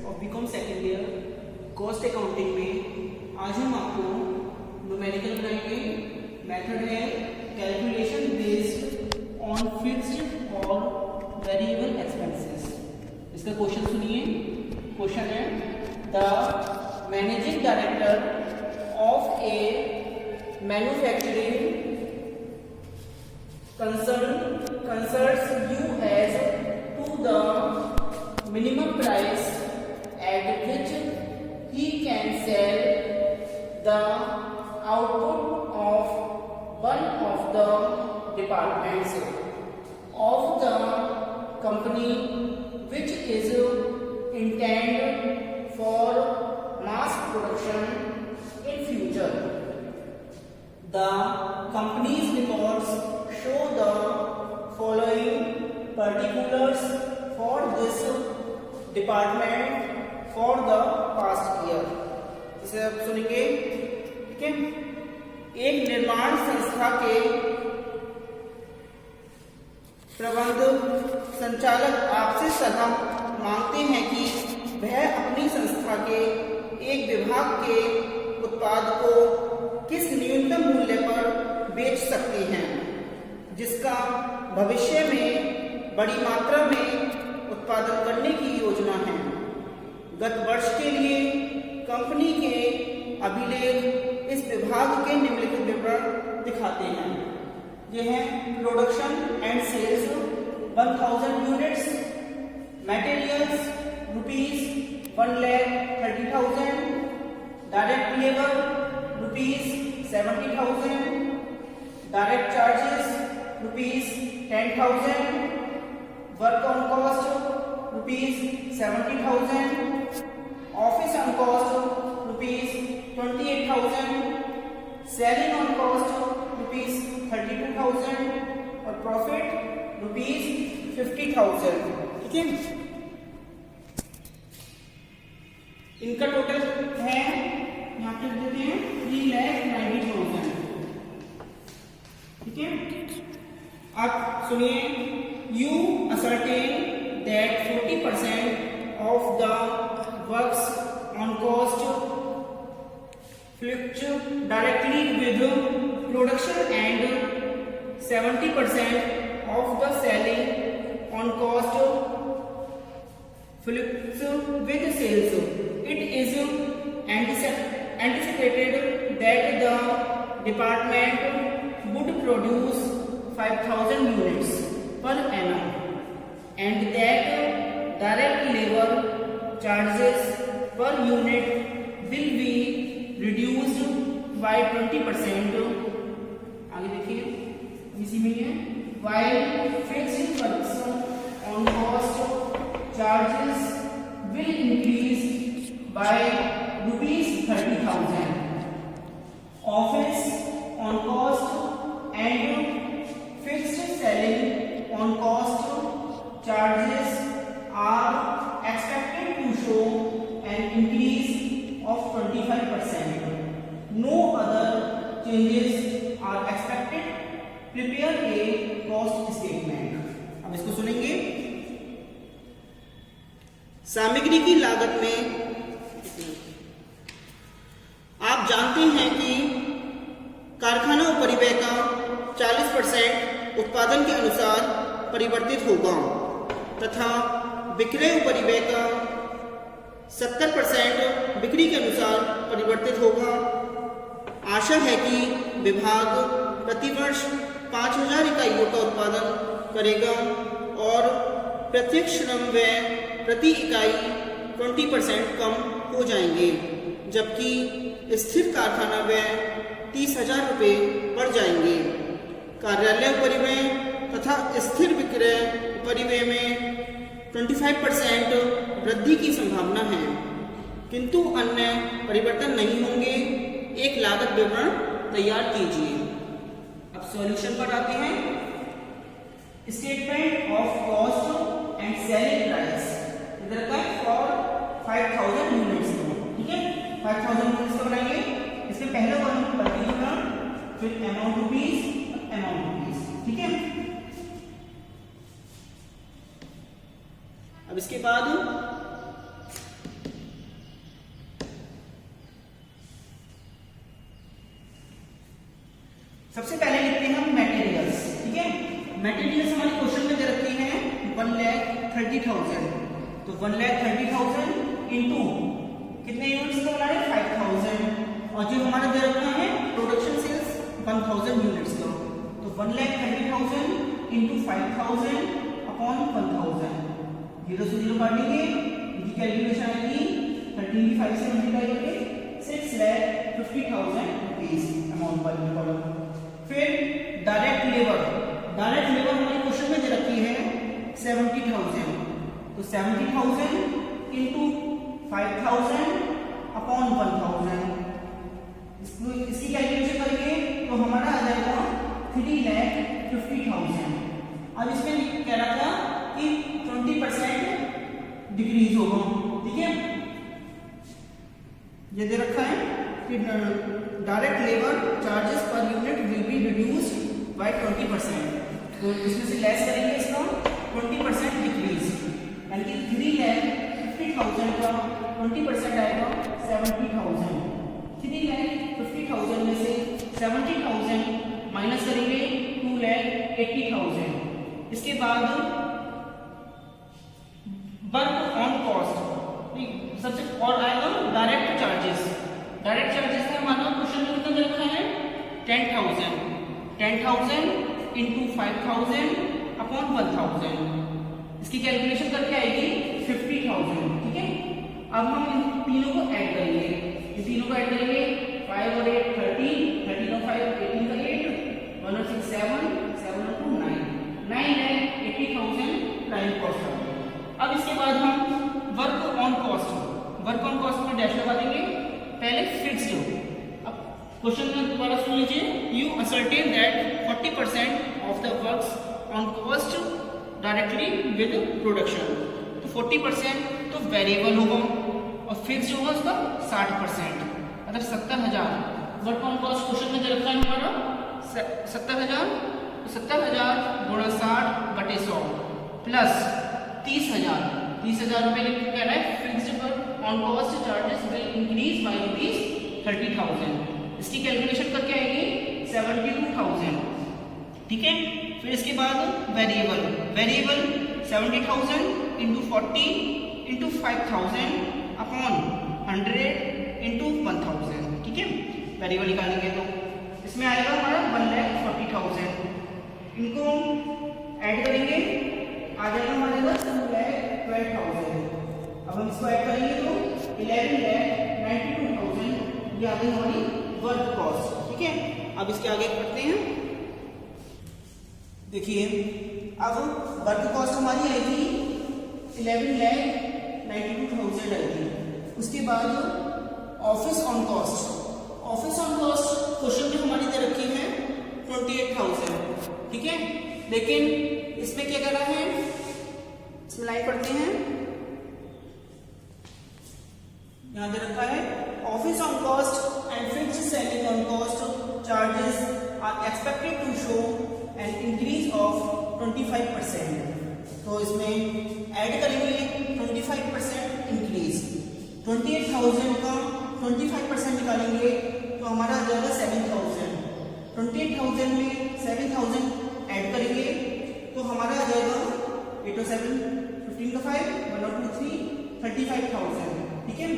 Of BCom second year cost accounting में आज हम आपको न्यूमेरिकल बनाएंगे। मेथड है कैलकुलेशन बेस्ड ऑन फिक्स्ड और वेरिएबल एक्सपेंसेस। इसका क्वेश्चन सुनिए। क्वेश्चन है the managing director of a manufacturing consults you as to the minimum price at which he can sell the output of one of the departments of the company which is intended for mass production in future. The company's records show the following particulars for this department for the past year. इसे आप सुनेंगे, ठीक है। एक निर्माण संस्था के प्रबंध संचालक आपसे सलाह मांगते हैं कि वह अपनी संस्था के एक विभाग के उत्पाद को किस न्यूनतम मूल्य पर बेच सकते हैं जिसका भविष्य में बड़ी मात्रा में उत्पादन करने की योजना है। गत वर्ष के लिए कंपनी के अभिलेख इस विभाग के निम्नलिखित विवरण दिखाते हैं। यह है production and sales 1000 units, materials rupees 1,30,000, direct labour rupees 70,000, direct charges rupees 10,000, work on cost rupees 70,000, office on cost rupees 28,000, selling on cost rupees 32,000 और प्रॉफिट रुपीज 50,000। ठीक है, इनका टोटल है यहाँ पे देते हैं 3,90,000। ठीक है, अब सुनिए। You ascertain that 40% of the works on cost fluctuate directly with production and 70% of the selling on cost fluctuate with sales. It is anticipated that the department would produce 5,000 units per annum and that direct labor charges per unit will be reduced by 20%। आगे देखिए, इसी में है while fixed works on cost charges will increase by ₹30,000. Office on cost and fixed selling on cost charges are expected to show an increase of 25%. No other changes are expected. Prepare a cost statement. अब इसको सुनेंगे। सामग्री की लागत में आप जानते हैं कि कारखाना उपरिव्यय का 40% उत्पादन के अनुसार परिवर्तित होगा तथा विक्रय उपरिव्यय का 70% बिक्री के अनुसार परिवर्तित होगा। आशा है कि विभाग प्रतिवर्ष 5,000 इकाइयों का उत्पादन करेगा और प्रत्यक्ष श्रम व्यय प्रति इकाई 20% कम हो जाएंगे, जबकि स्थिर कारखाना व्यय 30,000 रुपये बढ़ जाएंगे। कार्यालय परिव्यय तथा स्थिर विक्रय परिव्यय में 25% वृद्धि की संभावना है, किंतु अन्य परिवर्तन नहीं होंगे। एक लागत विवरण तैयार कीजिए। अब सॉल्यूशन पर आते हैं। Statement of cost and selling price इधर का फॉर 5,000 यूनिट्स। ठीक है, 5,000 यूनिट्स का बनाएंगे। इसके पहले कॉलम पर पर्टिकुलर, फिर अमाउंट रुपीज। ठीक है, अब इसके बाद सबसे पहले लिखते हैं हम मटेरियल्स, ठीक है। मटेरियल्स हमारे क्वेश्चन में दे रखे हैं 1,30,000, तो 1,30,000 इंटू कितने यूनिट्स का बना है 5,000, और जो हमारा दे रखा है प्रोडक्शन सेल्स 1,000 यूनिट्स का, तो 1,30,000 इंटू 5,000 अपॉन 1,000, 0 से 0 काटेंगे, इनकी कैलकुलेशन आएगी 13 की 5 से मल्टीप्लाई करके 6,50,000 रुपीज अमाउंट पर कॉलम। फिर डायरेक्ट लेबर हमारे क्वेश्चन में दे रखी है 70,000, तो 70,000 इंटू 5,000 अपॉन 1,000, इसकी कैलकुलेशन करेंगे तो हमारा आ जाएगा 3,50,000। अब इसमें कह रहा था कि 20% डिक्रीज होगा, ठीक है। ये दे रखा है कि direct labour charges per unit will be reduced by 20%, तो इसमें से लेस करेंगे इसका 20% डिक्रीज, यानी कि 3,50,000 का 20% आएगा 70,000। 3,50,000 में से 70,000 माइनस करेंगे 2,80,000। इसके बाद वर्क ऑन कॉस्ट, सबसे और आएगा डायरेक्ट चार्जेस है हमारा क्वेश्चन में कितना दे रखा है 10,000 इंटू 5,000 अपॉन 1,000, इसकी कैलकुलेशन करके आएगी 50,000, ठीक है। अब हम इन तीनों को ऐड करेंगे, 5 और 8 13, 13 और 5 18 का 8, 1 और 6 7, 7 और 2 9, 9,80,000 प्राइम कॉस्ट आ गया। अब इसके बाद हम वर्क ऑन कॉस्ट में डैश लगा देंगे, पहले फिक्स्ड। अब क्वेश्चन में दोबारा सुन लीजिए, you ascertain that 40% of the works on cost directly with production, तो 40% तो वेरिएबल होगा और फिक्स्ड होगा उसका 60%, मतलब 70,000 वर्क ऑन कॉस्ट क्वेश्चन में दे रखा है हमारा 70,000, तो 70,000 गुणा 60/100 प्लस 30,000 रुपए लिख के कह रहा है फिक्स्ड पर on cost charges will increase by ₹30,000, इसकी कैलकुलेशन करके आएगी 72,000, ठीक है। फिर इसके बाद variable 70,000 into 40 into 5,000 upon 100 into 1,000, ठीक है। वेरिएबल निकालेंगे तो इसमें आएगा हमारा 1,40,000, इनको ऐड करेंगे आ जाएगा हमारे पास 2,12,000। अब हम इसको ऐड करेंगे तो 11,92,000 ये आ गई हमारी वर्क कॉस्ट, ठीक है। अब इसके आगे करते हैं, देखिए अब वर्क कॉस्ट हमारी आएगी 11,92,000 आएगी। उसके बाद ऑफिस ऑन कॉस्ट क्वेश्चन में हमारी दे रखी है 28,000, ठीक है। लेकिन इसमें क्या कर रहा है, इसमें लाइन पढ़ते हैं, यहां दे रखा है office on cost and fixed selling on cost charges are expected to show an increase of 25%, तो इसमें ऐड करेंगे 25% इंक्रीज, 28,000 का 25% निकालेंगे तो हमारा आ जाएगा 7,000, 28,000 में 7,000 ऐड करेंगे तो हमारा आ जाएगा 8 और 7 15 का 5 1 और 2 3 35,000, ठीक है।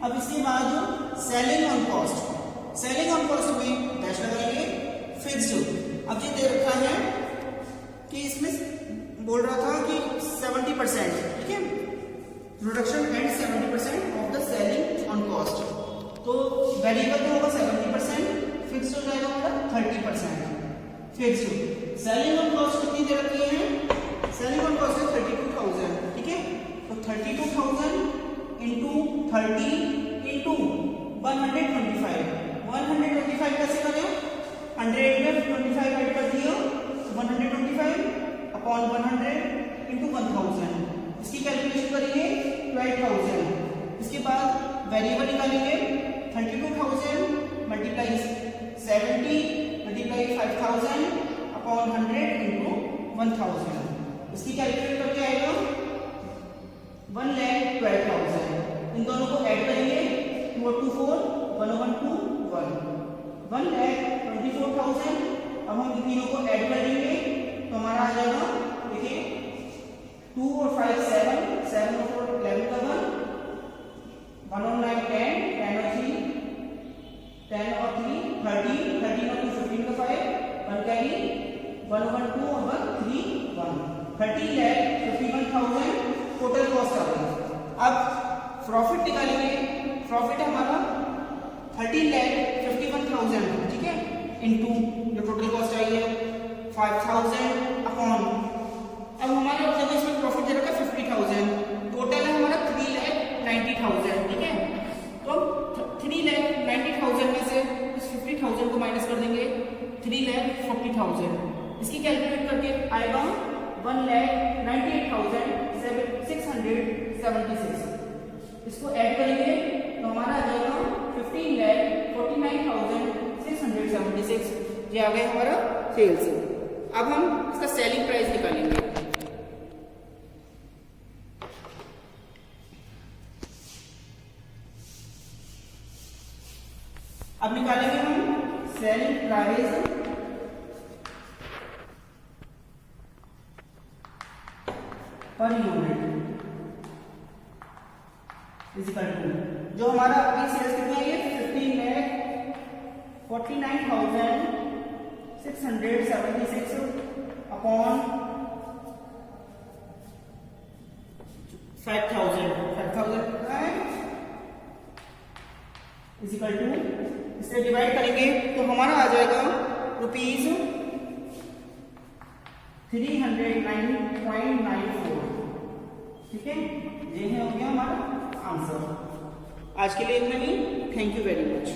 अब इसके बाद सेलिंग ऑन कॉस्ट में डैश लगाएंगे फिक्स्ड। अब ये दे रखा है कि इसमें बोल रहा था कि 70%, ठीक है, production and 70% of the selling on cost, तो वेरिएबल तो होगा 70%, फिक्स्ड हो जाएगा हमारा 30%। फिक्स्ड सेलिंग ऑन कॉस्ट कितनी दे रखी है, सेलिंग ऑन कॉस्ट है 32,000, ठीक है। तो 32,000 इंटू 30 इंटू 125 कैसे करें, 100 में 25 ऐड कर दिया, 125 अपॉन 100 इंटू 1000, इसकी कैलकुलेशन करेंगे 12,000। इसके बाद वेरिएबल निकालेंगे 32,000 मल्टीप्लाई 70 मल्टीप्लाई 5,000 अपॉन 100 इंटू 1000, इसकी कैलकुलेट करके आएगा 1,12,000। इन दोनों को ऐड करेंगे 2 और 2 4 1 और 1 2 1 1,24,000 अब हम इन तीनों को ऐड कर देंगे तो हमारा आ जाएगा, देखिए 2 और 5 7, 7 और 4 11 का 1 और 9 10, 10 और 3 10 और 3 13, 13 और 2 15 का 5 1 कैरी 1 और 1 2 और 1 3 1 30,51,000 टोटल कॉस्ट आ गई। अब प्रॉफिट निकालेंगे, प्रॉफिट है हमारा 30,51,000, ठीक है, इनटू जो टोटल कॉस्ट आई है 5,000 अपॉन, अब हमारे ऑब्जर्वेशन प्रॉफिट दे रखा है 50,000, टोटल है हमारा 3,90,000, ठीक है। तो 3,90,000 में से इस 50,000 को माइनस कर देंगे 3,40,000, इसकी कैलकुलेट करके आएगा 1,98,676, इसको ऐड करेंगे तो हमारा आ जाएगा 15,49,676, ये आ गया हमारा सेल्स। अब हम इसका सेलिंग प्राइस निकालेंगे। अब निकालेंगे हम selling price per unit equal to, जो हमारा अभी सेल्स कितना है, 15,49,676 अपॉन 5,000 इज इक्वल टू, इसे डिवाइड करेंगे तो हमारा आ जाएगा रुपीज 309.94, ठीक है, ये है हो गया हमारा आंसर। आज के लिए इतना ही, थैंक यू वेरी मच।